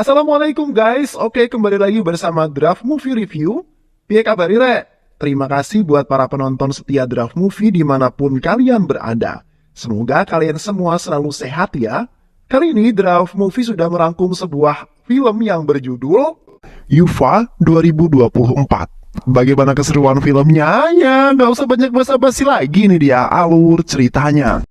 Assalamualaikum guys, oke kembali lagi bersama Draft Movie Review. Piye kabar Rek? Terima kasih buat para penonton setia Draft Movie dimanapun kalian berada. Semoga kalian semua selalu sehat ya. Kali ini Draft Movie sudah merangkum sebuah film yang berjudul UFA 2024. Bagaimana keseruan filmnya? Ya, nggak usah banyak basa-basi lagi, nih dia alur ceritanya.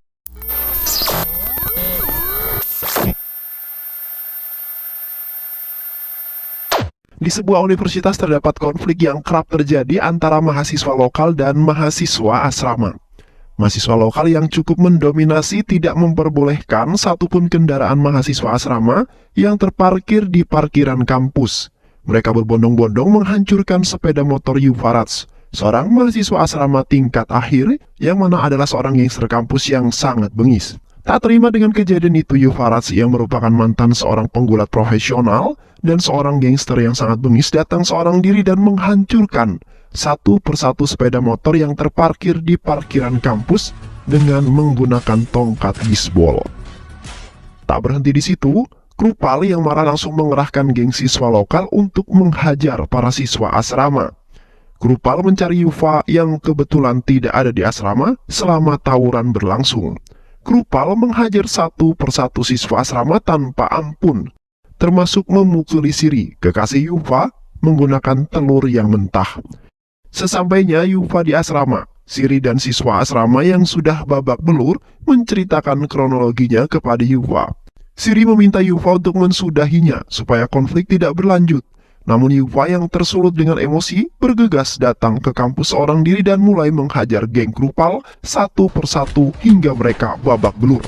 Di sebuah universitas terdapat konflik yang kerap terjadi antara mahasiswa lokal dan mahasiswa asrama. Mahasiswa lokal yang cukup mendominasi tidak memperbolehkan satupun kendaraan mahasiswa asrama yang terparkir di parkiran kampus. Mereka berbondong-bondong menghancurkan sepeda motor Yufarats, seorang mahasiswa asrama tingkat akhir yang mana adalah seorang gangster kampus yang sangat bengis. Tak terima dengan kejadian itu, Yufarats yang merupakan mantan seorang penggulat profesional dan seorang gangster yang sangat bengis datang seorang diri dan menghancurkan satu persatu sepeda motor yang terparkir di parkiran kampus dengan menggunakan tongkat bisbol. Tak berhenti di situ, Krupal yang marah langsung mengerahkan geng siswa lokal untuk menghajar para siswa asrama. Krupal mencari Yufa yang kebetulan tidak ada di asrama selama tawuran berlangsung. Krupal menghajar satu persatu siswa asrama tanpa ampun, termasuk memukuli Siri, kekasih Yufa, menggunakan telur yang mentah. Sesampainya Yufa di asrama, Siri dan siswa asrama yang sudah babak belur menceritakan kronologinya kepada Yufa. Siri meminta Yufa untuk mensudahinya supaya konflik tidak berlanjut. Namun Yufa yang tersulut dengan emosi bergegas datang ke kampus seorang diri dan mulai menghajar geng Krupal satu persatu hingga mereka babak belur.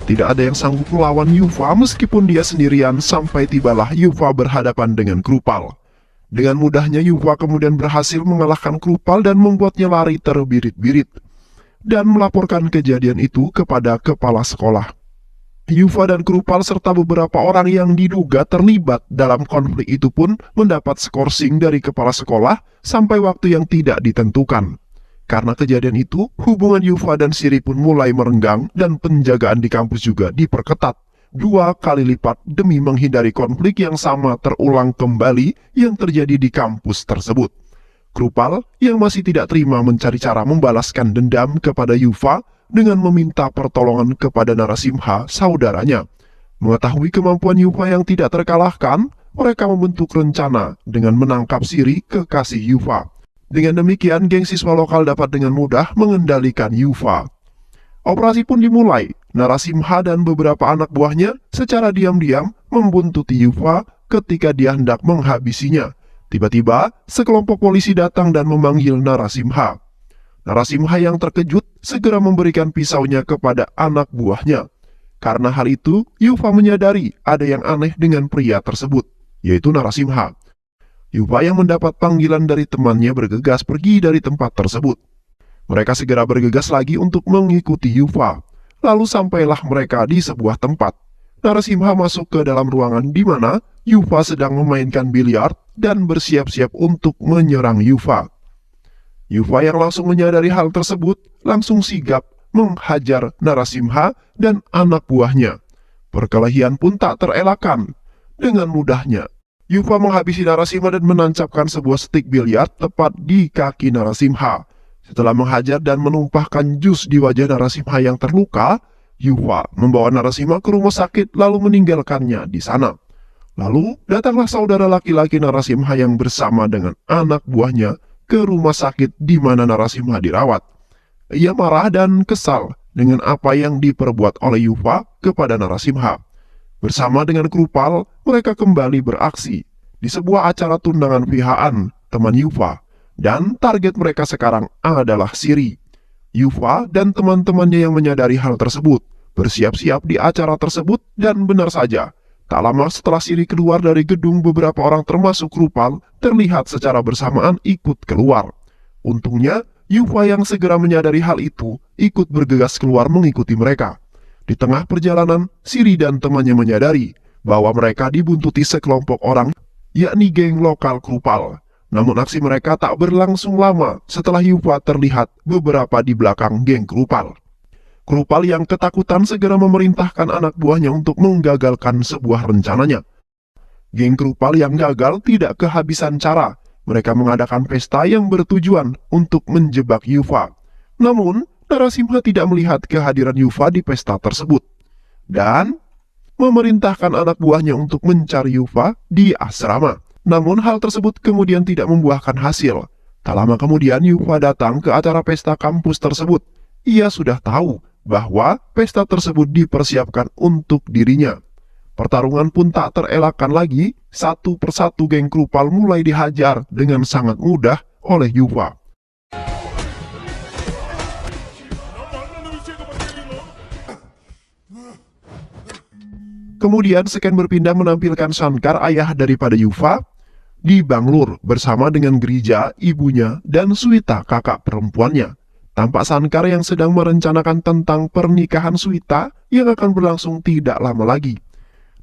Tidak ada yang sanggup melawan Yufa meskipun dia sendirian sampai tibalah Yufa berhadapan dengan Krupal. Dengan mudahnya Yufa kemudian berhasil mengalahkan Krupal dan membuatnya lari terbirit-birit dan melaporkan kejadian itu kepada kepala sekolah. Yufa dan Krupal serta beberapa orang yang diduga terlibat dalam konflik itu pun mendapat skorsing dari kepala sekolah sampai waktu yang tidak ditentukan. Karena kejadian itu, hubungan Yufa dan Siri pun mulai merenggang dan penjagaan di kampus juga diperketat 2 kali lipat demi menghindari konflik yang sama terulang kembali yang terjadi di kampus tersebut. Krupal yang masih tidak terima mencari cara membalaskan dendam kepada Yufa dengan meminta pertolongan kepada Narasimha, saudaranya. Mengetahui kemampuan Yufa yang tidak terkalahkan, mereka membentuk rencana dengan menangkap Siri, kekasih Yufa. Dengan demikian, geng siswa lokal dapat dengan mudah mengendalikan Yufa. Operasi pun dimulai. Narasimha dan beberapa anak buahnya secara diam-diam membuntuti Yufa ketika dia hendak menghabisinya. Tiba-tiba, sekelompok polisi datang dan memanggil Narasimha. Narasimha yang terkejut segera memberikan pisaunya kepada anak buahnya. Karena hal itu, Yufa menyadari ada yang aneh dengan pria tersebut, yaitu Narasimha. Yufa yang mendapat panggilan dari temannya bergegas pergi dari tempat tersebut. Mereka segera bergegas lagi untuk mengikuti Yufa. Lalu sampailah mereka di sebuah tempat. Narasimha masuk ke dalam ruangan di mana Yufa sedang memainkan biliar dan bersiap-siap untuk menyerang Yufa. Yufa yang langsung menyadari hal tersebut, langsung sigap menghajar Narasimha dan anak buahnya. Perkelahian pun tak terelakkan. Dengan mudahnya, Yufa menghabisi Narasimha dan menancapkan sebuah stik biliar tepat di kaki Narasimha. Setelah menghajar dan menumpahkan jus di wajah Narasimha yang terluka, Yufa membawa Narasimha ke rumah sakit lalu meninggalkannya di sana. Lalu datanglah saudara laki-laki Narasimha yang bersama dengan anak buahnya ke rumah sakit di mana Narasimha dirawat. Ia marah dan kesal dengan apa yang diperbuat oleh Yufa kepada Narasimha. Bersama dengan Krupal, mereka kembali beraksi di sebuah acara tundangan pihaan teman Yufa. Dan target mereka sekarang adalah Siri. Yufa dan teman-temannya yang menyadari hal tersebut bersiap-siap di acara tersebut dan benar saja, tak lama setelah Siri keluar dari gedung, beberapa orang termasuk Krupal terlihat secara bersamaan ikut keluar. Untungnya, Yufa yang segera menyadari hal itu ikut bergegas keluar mengikuti mereka. Di tengah perjalanan, Siri dan temannya menyadari bahwa mereka dibuntuti sekelompok orang, yakni geng lokal Krupal. Namun aksi mereka tak berlangsung lama setelah Yufa terlihat beberapa di belakang geng Krupal. Krupal yang ketakutan segera memerintahkan anak buahnya untuk menggagalkan sebuah rencananya. Geng Krupal yang gagal tidak kehabisan cara. Mereka mengadakan pesta yang bertujuan untuk menjebak Yufa. Namun, Narasimha tidak melihat kehadiran Yufa di pesta tersebut. Dan memerintahkan anak buahnya untuk mencari Yufa di asrama. Namun hal tersebut kemudian tidak membuahkan hasil. Tak lama kemudian Yufa datang ke acara pesta kampus tersebut. Ia sudah tahu bahwa pesta tersebut dipersiapkan untuk dirinya. Pertarungan pun tak terelakkan lagi, satu persatu geng Krupal mulai dihajar dengan sangat mudah oleh Yufa. Kemudian Sken berpindah menampilkan Shankar, ayah daripada Yufa, di Banglur bersama dengan Girija, ibunya, dan Suita, kakak perempuannya. Tampak Shankar yang sedang merencanakan tentang pernikahan Suita yang akan berlangsung tidak lama lagi.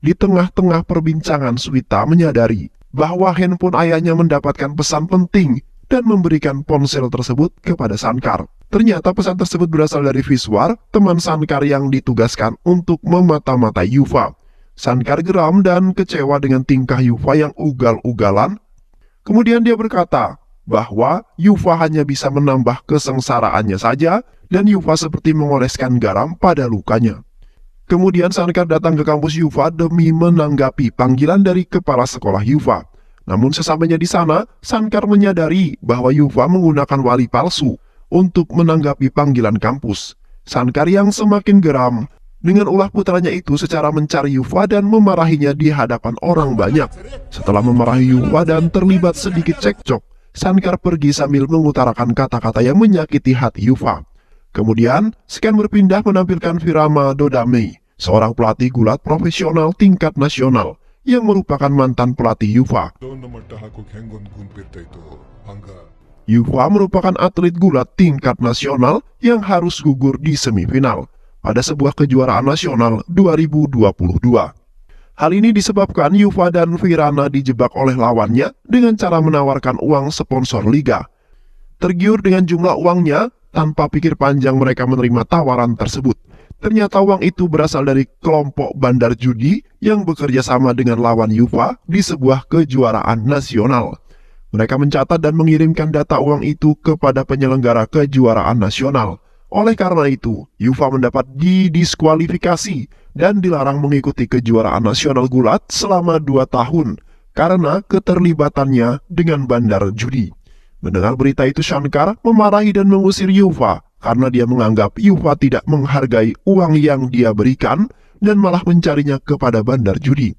Di tengah-tengah perbincangan, Suita menyadari bahwa handphone ayahnya mendapatkan pesan penting dan memberikan ponsel tersebut kepada Shankar. Ternyata pesan tersebut berasal dari Vishwar, teman Shankar yang ditugaskan untuk memata-matai Yufa. Shankar geram dan kecewa dengan tingkah Yufa yang ugal-ugalan. Kemudian dia berkata bahwa Yufa hanya bisa menambah kesengsaraannya saja dan Yufa seperti mengoleskan garam pada lukanya. Kemudian Shankar datang ke kampus Yufa demi menanggapi panggilan dari kepala sekolah Yufa. Namun sesampainya di sana, Shankar menyadari bahwa Yufa menggunakan wali palsu untuk menanggapi panggilan kampus. Shankar yang semakin geram dengan ulah putranya itu secara mencari Yufa dan memarahinya di hadapan orang banyak. Setelah memarahi Yufa dan terlibat sedikit cekcok, Shankar pergi sambil mengutarakan kata-kata yang menyakiti hati Yufa. Kemudian, Sken berpindah menampilkan Virama Dodamei, seorang pelatih gulat profesional tingkat nasional yang merupakan mantan pelatih Yufa. Yufa merupakan atlet gulat tingkat nasional yang harus gugur di semifinal pada sebuah kejuaraan nasional 2022. Hal ini disebabkan Yufa dan Virana dijebak oleh lawannya dengan cara menawarkan uang sponsor liga. Tergiur dengan jumlah uangnya, tanpa pikir panjang mereka menerima tawaran tersebut. Ternyata uang itu berasal dari kelompok bandar judi yang bekerja sama dengan lawan Yufa di sebuah kejuaraan nasional. Mereka mencatat dan mengirimkan data uang itu kepada penyelenggara kejuaraan nasional. Oleh karena itu, Yufa mendapat didiskualifikasi dan dilarang mengikuti kejuaraan nasional gulat selama 2 tahun karena keterlibatannya dengan bandar judi. Mendengar berita itu, Shankar memarahi dan mengusir Yufa karena dia menganggap Yufa tidak menghargai uang yang dia berikan dan malah mencarinya kepada bandar judi.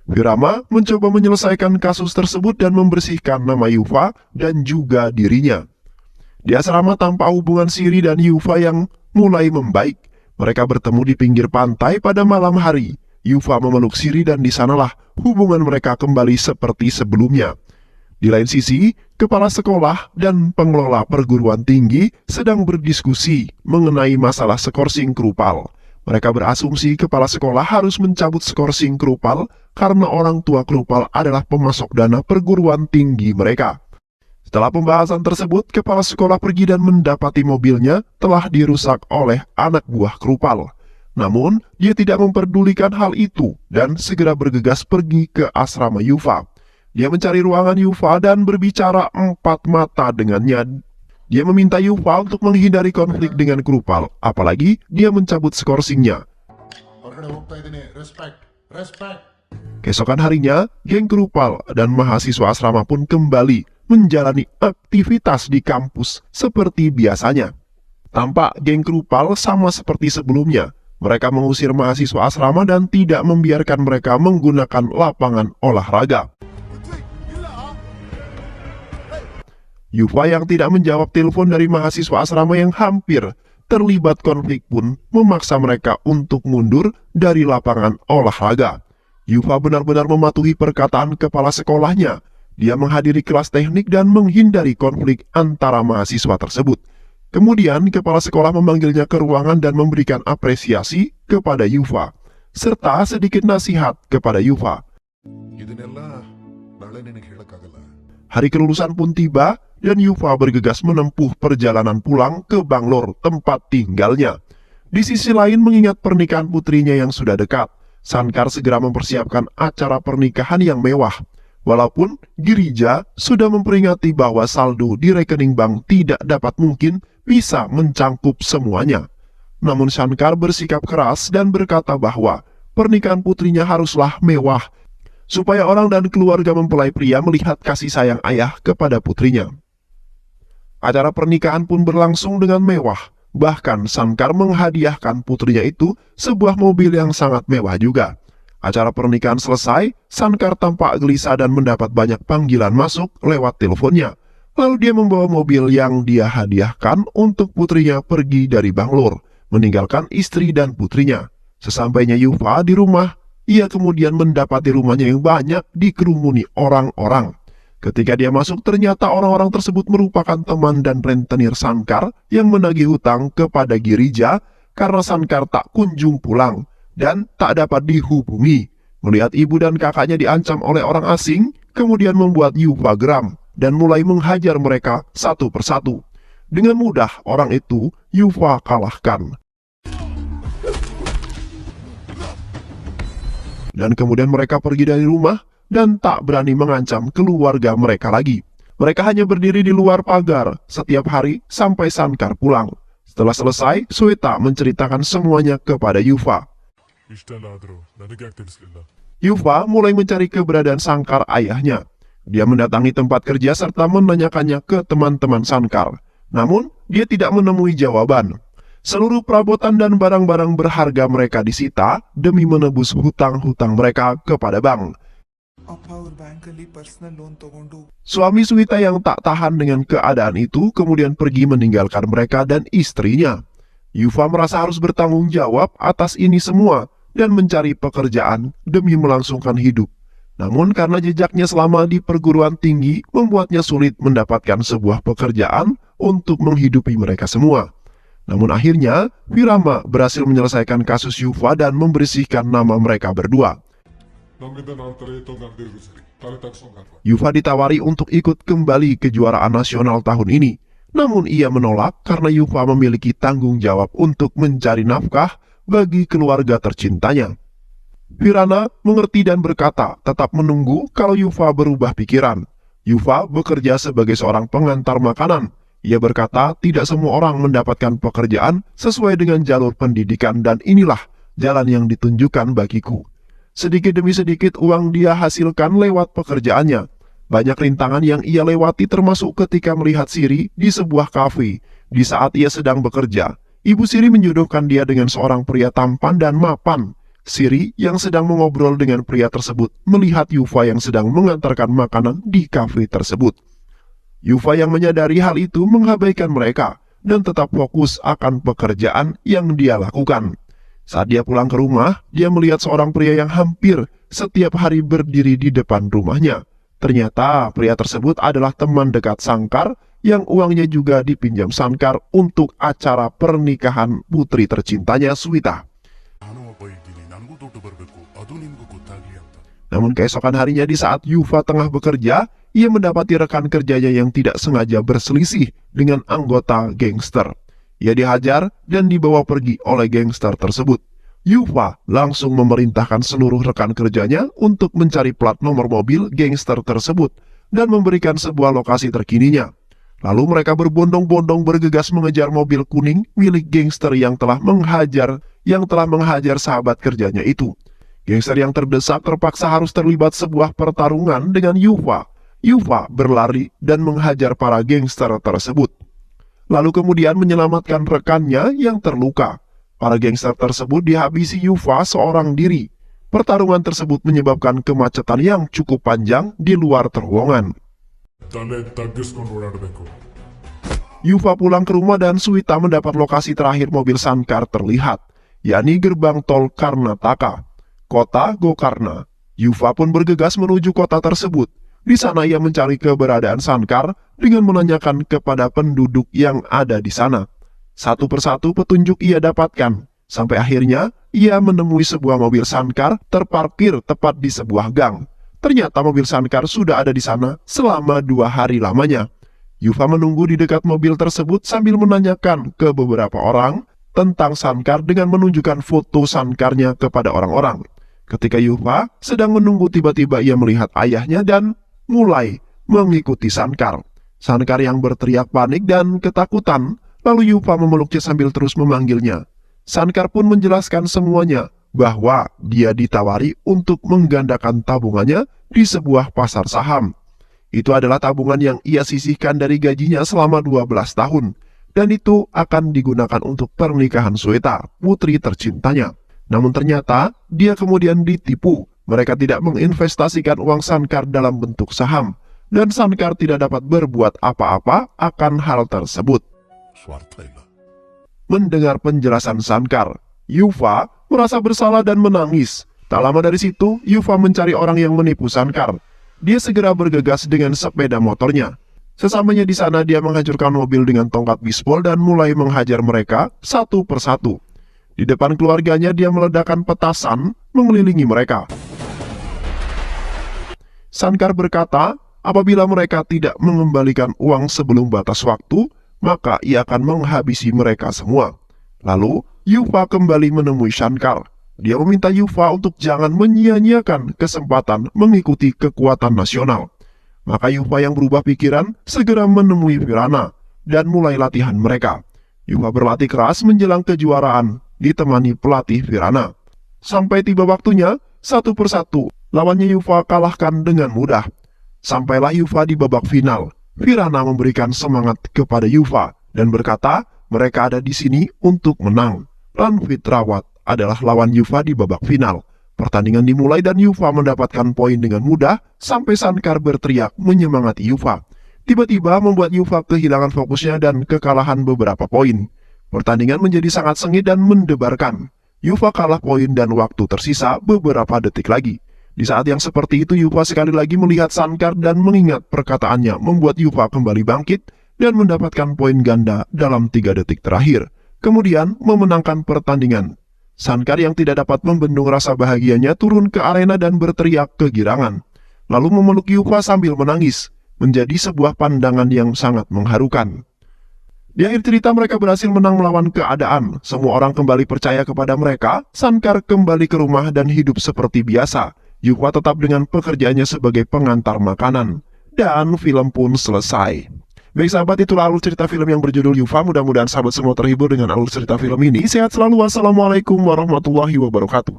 Virama mencoba menyelesaikan kasus tersebut dan membersihkan nama Yufa dan juga dirinya. Di asrama tampak hubungan Siri dan Yufa yang mulai membaik. Mereka bertemu di pinggir pantai pada malam hari. Yufa memeluk Siri dan di sanalah hubungan mereka kembali seperti sebelumnya. Di lain sisi, kepala sekolah dan pengelola perguruan tinggi sedang berdiskusi mengenai masalah skorsing Krupal. Mereka berasumsi kepala sekolah harus mencabut skorsing Krupal karena orang tua Krupal adalah pemasok dana perguruan tinggi mereka. Setelah pembahasan tersebut, kepala sekolah pergi dan mendapati mobilnya telah dirusak oleh anak buah Krupal. Namun, dia tidak memperdulikan hal itu dan segera bergegas pergi ke asrama Yufa. Dia mencari ruangan Yufa dan berbicara 4 mata dengannya. Dia meminta Yufa untuk menghindari konflik dengan Krupal, apalagi dia mencabut skorsingnya. Keesokan harinya, geng Krupal dan mahasiswa asrama pun kembali menjalani aktivitas di kampus seperti biasanya. Tampak geng Krupal sama seperti sebelumnya. Mereka mengusir mahasiswa asrama dan tidak membiarkan mereka menggunakan lapangan olahraga. Yufa yang tidak menjawab telepon dari mahasiswa asrama yang hampir terlibat konflik pun memaksa mereka untuk mundur dari lapangan olahraga. Yufa benar-benar mematuhi perkataan kepala sekolahnya. Dia menghadiri kelas teknik dan menghindari konflik antara mahasiswa tersebut. Kemudian kepala sekolah memanggilnya ke ruangan dan memberikan apresiasi kepada Yufa, serta sedikit nasihat kepada Yufa. Hari kelulusan pun tiba dan Yufa bergegas menempuh perjalanan pulang ke Banglor, tempat tinggalnya. Di sisi lain, mengingat pernikahan putrinya yang sudah dekat, Sankar segera mempersiapkan acara pernikahan yang mewah. Walaupun Girija sudah memperingati bahwa saldo di rekening bank tidak dapat mungkin bisa mencangkup semuanya. Namun Sankar bersikap keras dan berkata bahwa pernikahan putrinya haruslah mewah, supaya orang dan keluarga mempelai pria melihat kasih sayang ayah kepada putrinya. Acara pernikahan pun berlangsung dengan mewah. Bahkan Sankar menghadiahkan putrinya itu sebuah mobil yang sangat mewah juga. Acara pernikahan selesai, Sankar tampak gelisah dan mendapat banyak panggilan masuk lewat teleponnya. Lalu dia membawa mobil yang dia hadiahkan untuk putrinya pergi dari Bangalore, meninggalkan istri dan putrinya. Sesampainya Yuva di rumah, ia kemudian mendapati rumahnya yang banyak dikerumuni orang-orang. Ketika dia masuk, ternyata orang-orang tersebut merupakan teman dan rentenir Sankar yang menagih hutang kepada Girija karena Sankar tak kunjung pulang dan tak dapat dihubungi. Melihat ibu dan kakaknya diancam oleh orang asing, kemudian membuat Yuva geram dan mulai menghajar mereka satu persatu. Dengan mudah orang itu Yuva kalahkan. Dan kemudian mereka pergi dari rumah dan tak berani mengancam keluarga mereka lagi. Mereka hanya berdiri di luar pagar setiap hari sampai Sankar pulang. Setelah selesai, Sweta menceritakan semuanya kepada Yuva. Yuva mulai mencari keberadaan Sankar ayahnya. Dia mendatangi tempat kerja serta menanyakannya ke teman-teman Sankar. Namun, dia tidak menemui jawaban. Seluruh perabotan dan barang-barang berharga mereka disita demi menebus hutang-hutang mereka kepada bank. Suami Sweta yang tak tahan dengan keadaan itu kemudian pergi meninggalkan mereka dan istrinya. Yuva merasa harus bertanggung jawab atas ini semua dan mencari pekerjaan demi melangsungkan hidup. Namun karena jejaknya selama di perguruan tinggi membuatnya sulit mendapatkan sebuah pekerjaan untuk menghidupi mereka semua. Namun akhirnya Virama berhasil menyelesaikan kasus Yuva dan membersihkan nama mereka berdua. Yuva ditawari untuk ikut kembali kejuaraan nasional tahun ini. Namun ia menolak karena Yuva memiliki tanggung jawab untuk mencari nafkah bagi keluarga tercintanya. Virana mengerti dan berkata tetap menunggu kalau Yuva berubah pikiran. Yuva bekerja sebagai seorang pengantar makanan. Ia berkata tidak semua orang mendapatkan pekerjaan sesuai dengan jalur pendidikan dan inilah jalan yang ditunjukkan bagiku. Sedikit demi sedikit uang dia hasilkan lewat pekerjaannya. Banyak rintangan yang ia lewati termasuk ketika melihat Siri di sebuah kafe. Di saat ia sedang bekerja, Ibu Siri menjodohkan dia dengan seorang pria tampan dan mapan. Siri yang sedang mengobrol dengan pria tersebut melihat Yuva yang sedang mengantarkan makanan di kafe tersebut. Yuva yang menyadari hal itu mengabaikan mereka dan tetap fokus akan pekerjaan yang dia lakukan. Saat dia pulang ke rumah, dia melihat seorang pria yang hampir setiap hari berdiri di depan rumahnya. Ternyata pria tersebut adalah teman dekat Sankar yang uangnya juga dipinjam Sankar untuk acara pernikahan putri tercintanya Sweta. Namun keesokan harinya di saat Yuva tengah bekerja, ia mendapati rekan kerjanya yang tidak sengaja berselisih dengan anggota gangster. Ia dihajar dan dibawa pergi oleh gangster tersebut. Yuva langsung memerintahkan seluruh rekan kerjanya untuk mencari plat nomor mobil gangster tersebut dan memberikan sebuah lokasi terkininya. Lalu mereka berbondong-bondong bergegas mengejar mobil kuning milik gangster yang telah menghajar sahabat kerjanya itu. Gangster yang terdesak terpaksa harus terlibat sebuah pertarungan dengan Yuva. Yuva berlari dan menghajar para gangster tersebut. Lalu kemudian menyelamatkan rekannya yang terluka. Para gangster tersebut dihabisi Yuva seorang diri. Pertarungan tersebut menyebabkan kemacetan yang cukup panjang di luar terowongan. Yuva pulang ke rumah dan Sweta mendapat lokasi terakhir mobil Sankar terlihat, yakni gerbang tol Karnataka, kota Gokarna. Yuva pun bergegas menuju kota tersebut. Di sana ia mencari keberadaan Sankar dengan menanyakan kepada penduduk yang ada di sana. Satu persatu petunjuk ia dapatkan, sampai akhirnya ia menemui sebuah mobil Sankar terparkir tepat di sebuah gang. Ternyata mobil Sankar sudah ada di sana selama 2 hari lamanya. Yuva menunggu di dekat mobil tersebut sambil menanyakan ke beberapa orang tentang Sankar dengan menunjukkan foto Sankarnya kepada orang-orang. Ketika Yufa sedang menunggu, tiba-tiba ia melihat ayahnya dan mulai mengikuti Shankar. Shankar yang berteriak panik dan ketakutan, lalu Yufa memeluknya sambil terus memanggilnya. Shankar pun menjelaskan semuanya, bahwa dia ditawari untuk menggandakan tabungannya di sebuah pasar saham. Itu adalah tabungan yang ia sisihkan dari gajinya selama 12 tahun, dan itu akan digunakan untuk pernikahan Sweta, putri tercintanya. Namun ternyata dia kemudian ditipu. Mereka tidak menginvestasikan uang Shankar dalam bentuk saham, dan Shankar tidak dapat berbuat apa-apa akan hal tersebut. Mendengar penjelasan Shankar, Yufa merasa bersalah dan menangis. Tak lama dari situ, Yufa mencari orang yang menipu Shankar. Dia segera bergegas dengan sepeda motornya. Sesampainya di sana, dia menghancurkan mobil dengan tongkat bisbol dan mulai menghajar mereka satu persatu. Di depan keluarganya, dia meledakkan petasan mengelilingi mereka. Shankar berkata, apabila mereka tidak mengembalikan uang sebelum batas waktu, maka ia akan menghabisi mereka semua. Lalu, Yufa kembali menemui Shankar. Dia meminta Yufa untuk jangan menyia-nyiakan kesempatan mengikuti kekuatan nasional. Maka Yufa yang berubah pikiran segera menemui Virana dan mulai latihan mereka. Yufa berlatih keras menjelang kejuaraan, ditemani pelatih Virana. Sampai tiba waktunya, satu persatu lawannya Yufa kalahkan dengan mudah. Sampailah Yufa di babak final. Virana memberikan semangat kepada Yufa dan berkata, mereka ada di sini untuk menang. Ranvit Rawat adalah lawan Yufa di babak final. Pertandingan dimulai dan Yufa mendapatkan poin dengan mudah sampai Shankar berteriak menyemangati Yufa. Tiba-tiba membuat Yufa kehilangan fokusnya dan kekalahan beberapa poin. Pertandingan menjadi sangat sengit dan mendebarkan. Yufa kalah poin dan waktu tersisa beberapa detik lagi. Di saat yang seperti itu, Yufa sekali lagi melihat Shankar dan mengingat perkataannya membuat Yufa kembali bangkit dan mendapatkan poin ganda dalam 3 detik terakhir. Kemudian memenangkan pertandingan. Shankar yang tidak dapat membendung rasa bahagianya turun ke arena dan berteriak kegirangan. Lalu memeluk Yufa sambil menangis. Menjadi sebuah pandangan yang sangat mengharukan. Di akhir cerita mereka berhasil menang melawan keadaan. Semua orang kembali percaya kepada mereka. Shankar kembali ke rumah dan hidup seperti biasa. Yufa tetap dengan pekerjaannya sebagai pengantar makanan. Dan film pun selesai. Baik sahabat, itulah alur cerita film yang berjudul Yufa. Mudah-mudahan sahabat semua terhibur dengan alur cerita film ini. Sehat selalu. Wassalamualaikum warahmatullahi wabarakatuh.